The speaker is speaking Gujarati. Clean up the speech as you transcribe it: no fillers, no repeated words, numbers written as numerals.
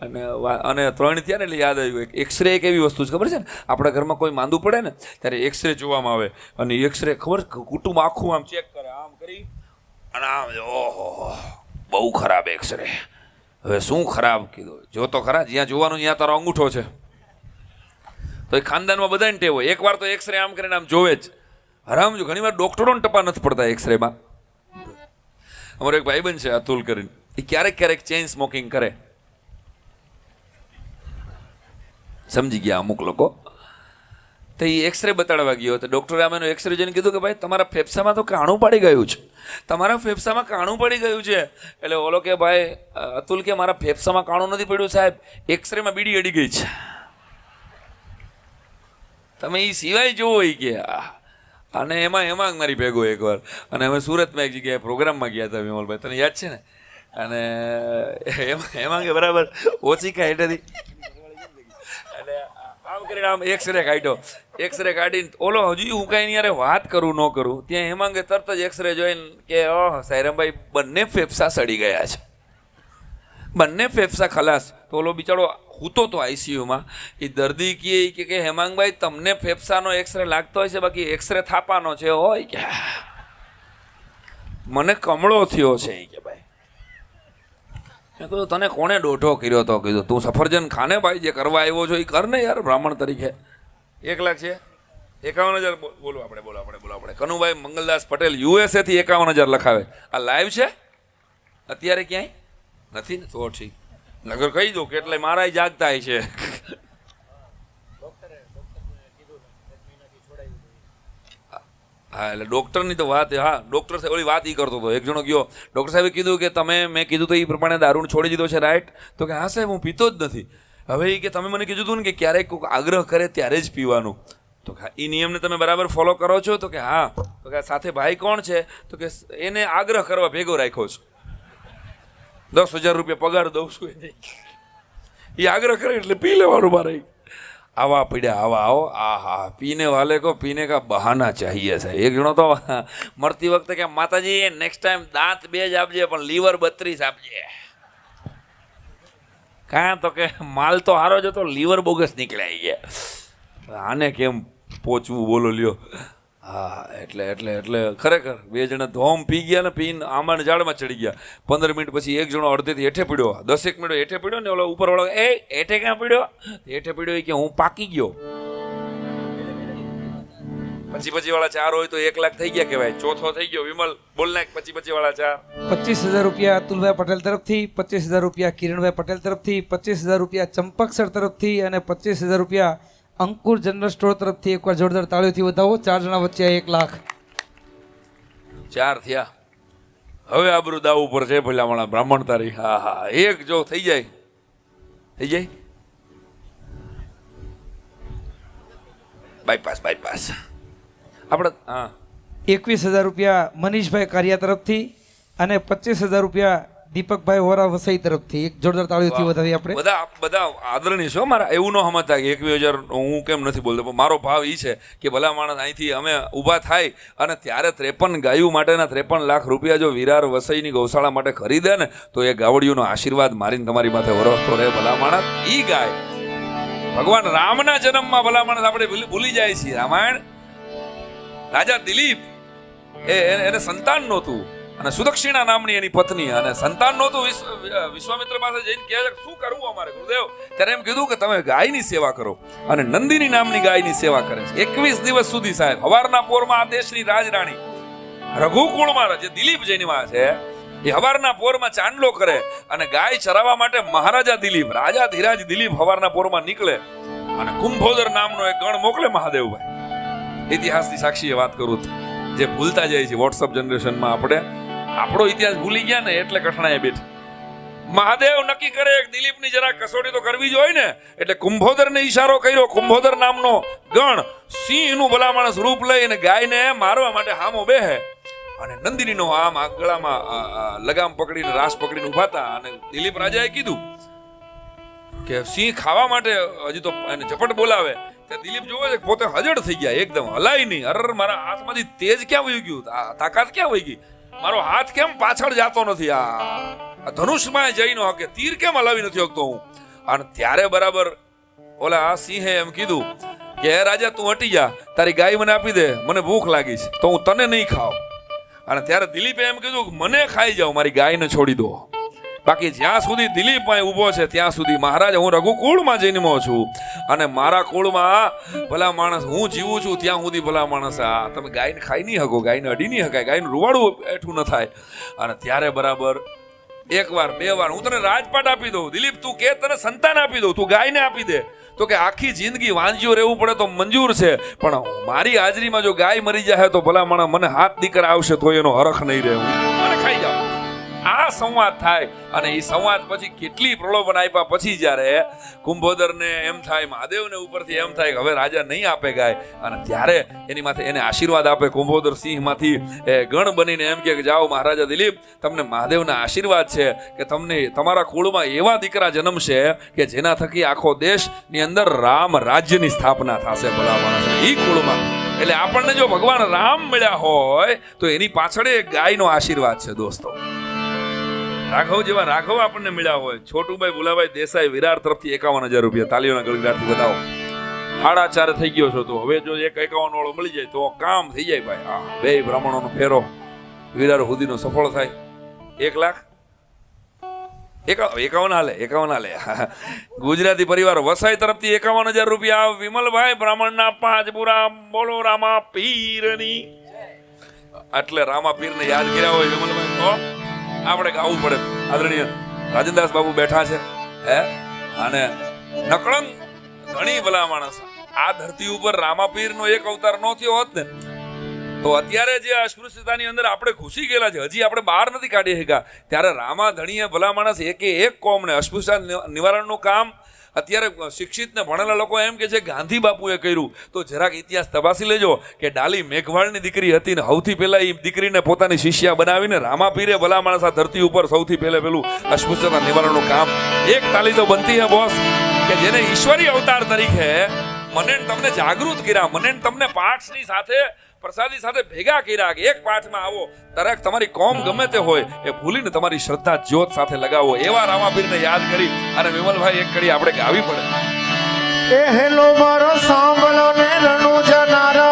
અને 3 થયા ને એટલે યાદ આવ્યું એક્સરે એક એવી વસ્તુ છે ખબર છે ને, આપણા ઘરમાં કોઈ માંદું પડે ને ત્યારે એક્સરે જોવામાં આવે અને એક્સરે ખબર કુટુંબ આખું આમ ચેક કરે, આમ કરી અને આમ ઓહો બહુ ખરાબ એક્સરે. હવે શું ખરાબ કીધું, જો તો ખરા જ્યાં જોવાનું ત્યાં તારો અંગૂઠો છે. તો એ ખાનદાનમાં બધાને ટેવ હોય, એકવાર તો એક્સરે આમ કરીને આમ જોવે જ. હરામ જો ઘણી વાર ડોક્ટરોને ટપા નથી પડતા એક્સરેમાં. અમારો એક ભાઈબંધ છે અતુલ કરીને, એ ક્યારેક ક્યારેક ચેઇન સ્મોકિંગ કરે, સમજી ગયા અમુક લોકો. તો એ એક્સરે બતાડવા ગયો તો ડૉક્ટરે આમ એનો એક્સરે જોઈને કીધું કે ભાઈ તમારા ફેફસામાં તો કાણું પડી ગયું છે, તમારા ફેફસામાં કાણું પડી ગયું છે. એટલે ઓલો કે ભાઈ અતુલ કે મારા ફેફસામાં કાણું નથી પડ્યું સાહેબ, એક્સરેમાં બીડી અડી ગઈ છે. તમે એ સિવાય જોવો એ કે અને એમાં મારી ભેગો એકવાર, અને અમે સુરતમાં એક જગ્યાએ પ્રોગ્રામમાં ગયા હતા વિમલભાઈ, તને યાદ છે ને, અને એમાં કે બરાબર ઓછી કાંઈ હેઠેથી એટલે આમ કરીને આમ એક્સરે કાઢ્યો. એક્સરે કાઢીને ઓલો હજી હું કાંઈ યારે વાત કરું ન કરું ત્યાં હેમાંગે તરત જ એક્સરે જોઈને કે ઓહ સાયરામભાઈ બંને ફેફસા સડી ગયા છે, બંને ફેફસા ખલાસ. તો ઓલો બિચારો હૂતો તો આઈસીયુમાં, એ દર્દી કે હેમાંગભાઈ તમને ફેફસાનો એક્સરે લાગતો હોય છે, બાકી એક્સરે થાપાનો છે હોય કે મને કમળો થયો છે એ કે ભાઈ. મેં કીધું તને કોણે દોઢો કર્યો તો? કીધું તું સફરજન ખાને ભાઈ, જે કરવા આવ્યો છો એ કર ને યાર બ્રાહ્મણ તરીકે. 1 લાખ છે 51,000 બોલો આપણે કનુભાઈ મંગલદાસ પટેલ USA થી 51,000 લખાવે. આ લાઈવ છે અત્યારે ક્યાંય નથી ને? તો ઠીક, નગર કહી દો કે એટલે મારા જાગતા છે. હા એટલે ડૉક્ટરની તો વાત, હા ડૉક્ટર સાહેબ ઓલી વાત એ કરતો હતો. એક જણો ગયો, ડૉક્ટર સાહેબે કીધું કે મેં કીધું તો એ પ્રમાણે દારૂ છોડી દીધો છે રાઈટ? તો કે હા સાહેબ હું પીતો જ નથી. હવે એ કે તમે મને કીધું હતું ને કે ક્યારેક કોઈક આગ્રહ કરે ત્યારે જ પીવાનું, તો કે એ નિયમને તમે બરાબર ફોલો કરો છો? તો કે હા. તો કે સાથે ભાઈ કોણ છે? તો કે એને આગ્રહ કરવા ભેગો રાખ્યો છે, 10,000 રૂપિયા પગાર દઉં છું, એ આગ્રહ કરે એટલે પી લેવાનું મારે. આવા પીડ્યા આવા આવો આ હા પીને વાલે કો પીને કા બહાના ચાહીએ છે. એક જણો તો મરતી વખતે કે માતાજી નેક્સ્ટ ટાઈમ દાંત 2 જ આપજે પણ લીવર 32 આપજે. કાં તો કે માલ તો હારો જ હતો, લીવર બોગસ નીકળ્યા ગયા. આને કેમ પોચવું બોલો લ્યો. હા એટલે ખરેખર 2 જણા ધોમ પી ગયા ને પીને આંબાના ઝાડમાં ચડી ગયા. 15 મિનિટ પછી એક જણો અડધેથી હેઠે પડ્યો, 10 મિનિટ હેઠે પડ્યો ને ઓલો ઉપરવાળો હેઠે ક્યાં પડ્યો? હેઠે પડ્યો કે હું પાકી ગયો. પછી વાળા 4 હોય તો 1 લાખ થઈ ગયા કહેવાય. ચોથો થઈ ગયો વિમલ, બોલ નાખ. પછી વાળા 4 25,000 રૂપિયા અતુલભાઈ પટેલ તરફથી, 25,000 રૂપિયા કિરણભાઈ પટેલ તરફથી, 25,000 રૂપિયા ચંપક સર તરફથી અને 25,000 રૂપિયા અંકુર જનરલ સ્ટોર તરફથી. એકવાર જોરદાર તાળીઓથી વધાવો. 4 જણા વચ્ચે 1 લાખ. 4 થયા. હવે આબરૂ દાવ ઉપર છે ભલામણા બ્રાહ્મણ તારી. હા હા એક જો થઈ જાય બાયપાસ આપણે. હા 21,000 રૂપિયા મનીષભાઈ કારિયા તરફથી અને 25,000 રૂપિયા દીપકભાઈ વોરા વસઈ તરફથી. એક જોરદાર તાળીઓથી વધાવી આપણે. બધા આદરણીય છો મારા. એવું ન સમજતા કે 21,000 હું કેમ નથી બોલતો, પણ મારો ભાવ એ છે કે ભલા માણસ અહીંથી અમે ઊભા થાય અને ત્યારે 53 ગાયું માટેના 53 લાખ રૂપિયા જો વિરાર વસઈની ગૌશાળા માટે ખરીદે ને તો એ ગાવડિયુંનો આશીર્વાદ મારીને તમારી માથે વરસતો રહે. ભલા માણસ ઈ ગાય ભગવાન રામના જન્મમાં ભલા માણસ આપણે ભૂલી જાય છીએ. રામાયણ રાજા દિલીપ એને સંતાન નહોતું અને સુદક્ષિણા નામની એની પત્ની, અને સંતાન નહોતું. વિશ્વામિત્ર પાસે જઈને કહે શું કરવું અમારે ગુરુદેવ? ત્યારે એમ કીધું કે તમે ગાયની સેવા કરો, અને નંદિની નામની ગાયની સેવા કરે છે. 21 દિવસ સુધી સાહેબ હવારના પોરમાં આ દેશની રાજરાણી રઘુકુળમાં જે દિલીપ જેનીમાં છે એ હવારના પોરમાં ચાંદલો કરે અને ગાય ચરાવવા માટે મહારાજા દિલીપ, રાજા ધીરાજ દિલીપ હવારના પોરમાં નીકળે અને કુંભોદર નામનો એક ગણ મોકલે મહાદેવભાઈ. ઇતિહાસની સાક્ષીએ વાત કરું જે ભૂલતા જાય છે વોટ્સઅપ જનરેશનમાં. આપણો ઇતિહાસ ભૂલી ગયા ને એટલે કઠણાએ બેઠા. મહાદેવ નક્કી કરે એક દિલીપની જરા કસોટી તો કરવી જ હોય ને, એટલે કુંભોદરને ઈશારો કર્યો. કુંભોદર નામનો ગણ સિંહનું ભલા માણસ રૂપ લઈ અને ગાયને મારવા માટે હામો બેહે અને નંદિનીનો આમ ગળામાં લગામ પકડીને રાસ પકડીને ઉભા હતા. અને દિલીપ રાજાએ કીધું કે સિંહ ખાવા માટે હજી તો એને ઝપટ બોલાવે. દિલીપ જોવે છે પોતે હજડ થઈ ગયા, એકદમ હલાય નહીં. અરર મારા હાથમાંથી તેજ ક્યાં વહી ગયું, તાકાત ક્યાં વહી ગઈ, મારો હાથ કેમ પાછળ જાતો નથી, આ ધનુષમાં જઈ ન હકે, તીર કેમ હલાવી નથી શકતો હું. અને ત્યારે બરાબર ઓલા આ સિંહે એમ કીધું કે હે રાજા તું હટી જા, તારી ગાય મને આપી દે, મને ભૂખ લાગી છે તો હું તને નહીં ખાવ. અને ત્યારે દિલીપે એમ કીધું કે મને ખાઈ જાઓ, મારી ગાયને છોડી દો. બાકી જ્યાં સુધી દિલીપ અહીં ઊભો છે ત્યાં સુધી મહારાજ હું રઘુકુળમાં જન્મો છું અને મારા કુળમાં ભલા માણસ હું જીવું છું ત્યાં સુધી ભલા માણસ આ તમે ગાયને ખાઈ નહીં શકો, ગાયને અડી નહીં શકાય, ગાયનું રૂવાડું એઠું ન થાય. અને ત્યારે બરાબર એક વાર બે વાર હું તને રાજપાટ આપી દઉં, દિલીપ તું કે તને સંતાન આપી દઉં, તું ગાયને આપી દે. તો કે આખી જિંદગી વાંજીઓ રહેવું પડે તો મંજૂર છે, પણ મારી હાજરીમાં જો ગાય મરી જાય તો ભલા માણસ મને હાથ દીકરા આવશે તો એનો હરખ નહીં રહે, મને ખાઈ જાવ. આ સંવાદ થાય અને એ સંવાદ પછી કેટલી પ્રલોભન આપ્યા પછી જ્યારે કુંભોદરને એમ થાય, મહાદેવને ઉપરથી એમ થાય કે હવે રાજા નહીં આપે ગાય, અને ત્યારે એની માથે એને આશીર્વાદ આપે કુંભોદર સિંહમાંથી ગણ બનીને એમ કે જાઓ મહારાજા દિલીપ તમને મહાદેવના આશીર્વાદ છે કે તમને તમારા કુળમાં એવા દીકરા જન્મશે કે જેના થકી આખો દેશની અંદર રામ રાજ્યની સ્થાપના થશે ભલા માણસ એ કુળમાં. એટલે આપણને જો ભગવાન રામ મળ્યા હોય તો એની પાછળ એક ગાયનો આશીર્વાદ છે દોસ્તો. રાઘવ જેવા રાઘવ આપણને મળ્યા હોય. છોટુભાઈ ભુલાભાઈ દેસાઈ વિરાર તરફથી 51,000 રૂપિયા તાલીઓના ગળગડાટથી વધાવો. 4.5 થઈ ગયો છો તો હવે જો એક 51 વાળો મળી જાય તો કામ થઈ જાય ભાઈ. હા, બે બ્રાહ્મણોનો ફેરો વિરાર સુધીનો સફળ થાય. 1 લાખ 51 હાલે. ગુજરાતી પરિવાર વસાઈ તરફથી 51,000 રૂપિયા. વિમલભાઈ બ્રાહ્મણના 5 પૂરા. બોલો રામા પીરની. એટલે રામા પીરને યાદ કર્યા હોય વિમલભાઈ તો આપણે ગાવું પડે. આદરણીય રાજનદાસ બાબુ બેઠા છે હે અને નકળંગ ઘણી ભલા માણસ. આ ધરતી ઉપર રામાપીરનો એક અવતાર ન થયો હોત ને તો અત્યારે જે અસ્પૃશ્યતાની અંદર આપણે ઘૂસી ગયેલા છે, હજી આપણે બહાર નથી કાઢી શક્યા. ત્યારે રામા ધણીએ ભલા માણસ એક કોમને અસ્પૃશ્યતા નિવારણનું કામ અત્યારે શિક્ષિત ને ભણેલા લોકો એમ કે છે ગાંધી બાપુએ કર્યું. તો જરાક ઇતિહાસ તપાસી લેજો કે ડાલી મેઘવાળની દીકરી હતી ને સૌથી પહેલા એ દીકરીને પોતાની શિષ્યા બનાવીને રામાપીરે ભલા માણસ આ ધરતી ઉપર સૌથી પહેલે પેલું અસ્પૃશ્યતા નિવારણનું કામ. એક તાલી તો બનતી હે બોસ કે જેને ઈશ્વરી અવતાર તરીકે મને તમને જાગૃત કર્યા, મને તમને પાઠની સાથે પ્રસાદી સાથે ભેગા કર્યા કે એક પાઠમાં આવો. દરેક તમારી કોમ ગમે તે હોય એ ભૂલીને તમારી શ્રદ્ધા જ્યોત સાથે લગાવો. એવા રામાપીરને યાદ કરી અને વિમલભાઈ એક કડી આપણે ગાવી પડે. એ હેલો મારો સાંભળો ને રણુ જનાર